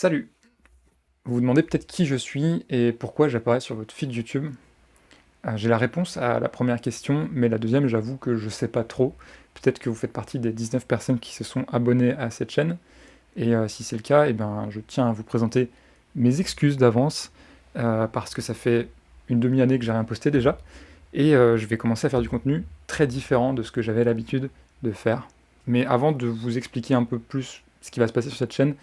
Salut! Vous vous demandez peut-être qui je suis et pourquoi j'apparais sur votre feed YouTube. J'ai la réponse à la première question, mais la deuxième, j'avoue que je sais pas trop. Peut-être que vous faites partie des 19 personnes qui se sont abonnées à cette chaîne, et si c'est le cas, eh ben, je tiens à vous présenter mes excuses d'avance, parce que ça fait une demi-année que j'ai rien posté déjà, et je vais commencer à faire du contenu très différent de ce que j'avais l'habitude de faire. Mais avant de vous expliquer un peu plus ce qui va se passer sur cette chaîne,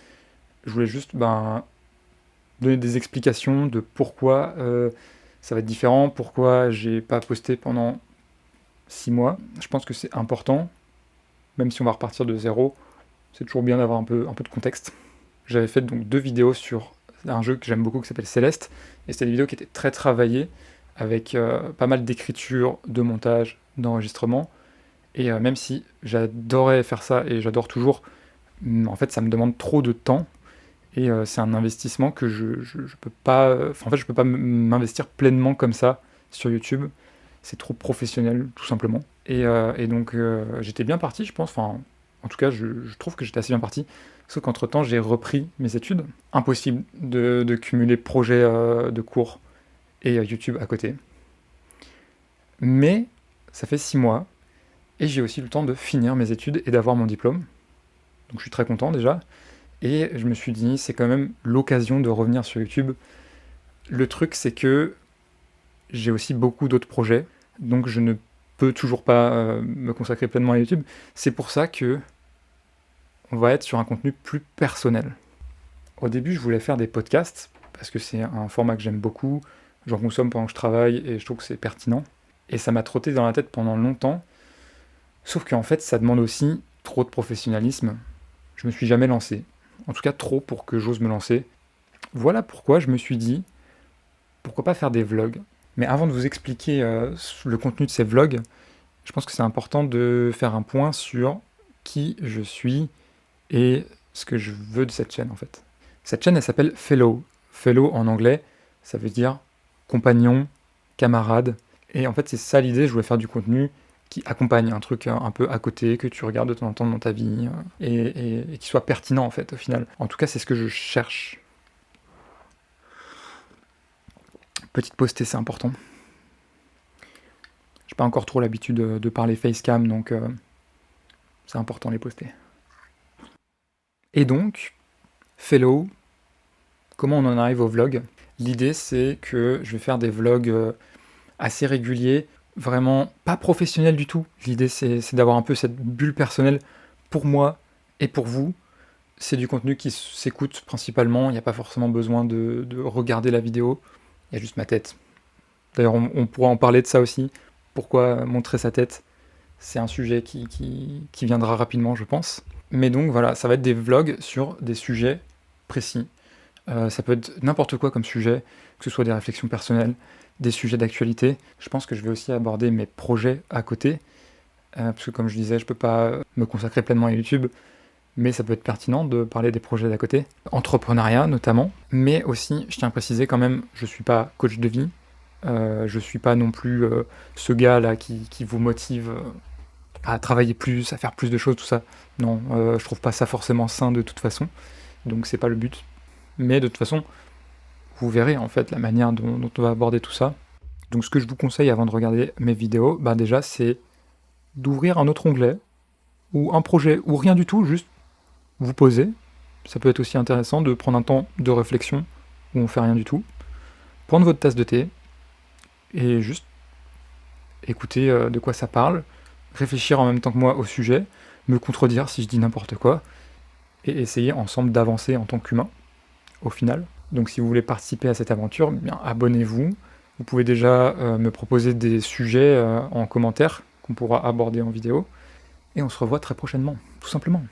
je voulais juste donner des explications de pourquoi ça va être différent, pourquoi j'ai pas posté pendant 6 mois. Je pense que c'est important, même si on va repartir de zéro, c'est toujours bien d'avoir un peu de contexte. J'avais fait donc 2 vidéos sur un jeu que j'aime beaucoup qui s'appelle Céleste, et c'était des vidéos qui étaient très travaillées, avec pas mal d'écriture, de montage, d'enregistrement, et même si j'adorais faire ça, et j'adore toujours, en fait ça me demande trop de temps, et c'est un investissement que je peux pas, en fait je peux pas m'investir pleinement comme ça sur YouTube. C'est trop professionnel tout simplement. Et donc j'étais bien parti, je pense, enfin en tout cas je trouve que j'étais assez bien parti, sauf qu'entre temps j'ai repris mes études. Impossible de cumuler projet de cours et YouTube à côté. Mais ça fait 6 mois, et j'ai aussi eu le temps de finir mes études et d'avoir mon diplôme. Donc je suis très content déjà. Et je me suis dit, c'est quand même l'occasion de revenir sur YouTube. Le truc, c'est que j'ai aussi beaucoup d'autres projets, donc je ne peux toujours pas me consacrer pleinement à YouTube. C'est pour ça que on va être sur un contenu plus personnel. Au début, je voulais faire des podcasts, parce que c'est un format que j'aime beaucoup, j'en consomme pendant que je travaille, et je trouve que c'est pertinent. Et ça m'a trotté dans la tête pendant longtemps, sauf qu'en fait, ça demande aussi trop de professionnalisme. Je me suis jamais lancé. En tout cas, trop pour que j'ose me lancer. Voilà pourquoi je me suis dit, pourquoi pas faire des vlogs. Mais avant de vous expliquer le contenu de ces vlogs, je pense que c'est important de faire un point sur qui je suis et ce que je veux de cette chaîne en fait. Cette chaîne, elle s'appelle Fellow. Fellow en anglais, ça veut dire compagnon, camarade. Et en fait, c'est ça l'idée, je voulais faire du contenu qui accompagne un truc un peu à côté, que tu regardes de temps en temps dans ta vie, et qui soit pertinent en fait au final. En tout cas, c'est ce que je cherche. Petite postée, c'est important. J'ai pas encore trop l'habitude de parler facecam, donc c'est important les poster. Et donc, Fellow, comment on en arrive au vlog? L'idée, c'est que je vais faire des vlogs assez réguliers, vraiment pas professionnels du tout. L'idée, c'est d'avoir un peu cette bulle personnelle pour moi et pour vous. C'est du contenu qui s'écoute principalement, il n'y a pas forcément besoin de regarder la vidéo, il y a juste ma tête. D'ailleurs, on pourra en parler de ça aussi. Pourquoi montrer sa tête? C'est un sujet qui viendra rapidement, je pense. Mais donc voilà, ça va être des vlogs sur des sujets précis. Ça peut être n'importe quoi comme sujet, que ce soit des réflexions personnelles, des sujets d'actualité. Je pense que je vais aussi aborder mes projets à côté, parce que comme je disais, je peux pas me consacrer pleinement à YouTube, mais ça peut être pertinent de parler des projets d'à côté. Entrepreneuriat notamment, mais aussi, je tiens à préciser quand même, je suis pas coach de vie, je suis pas non plus ce gars-là qui vous motive à travailler plus, à faire plus de choses, tout ça. Non, je trouve pas ça forcément sain de toute façon, donc c'est pas le but. Mais de toute façon, vous verrez en fait la manière dont on va aborder tout ça. Donc ce que je vous conseille avant de regarder mes vidéos, déjà c'est d'ouvrir un autre onglet, ou un projet, ou rien du tout, juste vous poser. Ça peut être aussi intéressant de prendre un temps de réflexion, où on fait rien du tout. Prendre votre tasse de thé, et juste écouter de quoi ça parle, réfléchir en même temps que moi au sujet, me contredire si je dis n'importe quoi, et essayer ensemble d'avancer en tant qu'humain, au final. Donc si vous voulez participer à cette aventure, bien abonnez-vous. Vous pouvez déjà me proposer des sujets en commentaire qu'on pourra aborder en vidéo. Et on se revoit très prochainement, tout simplement.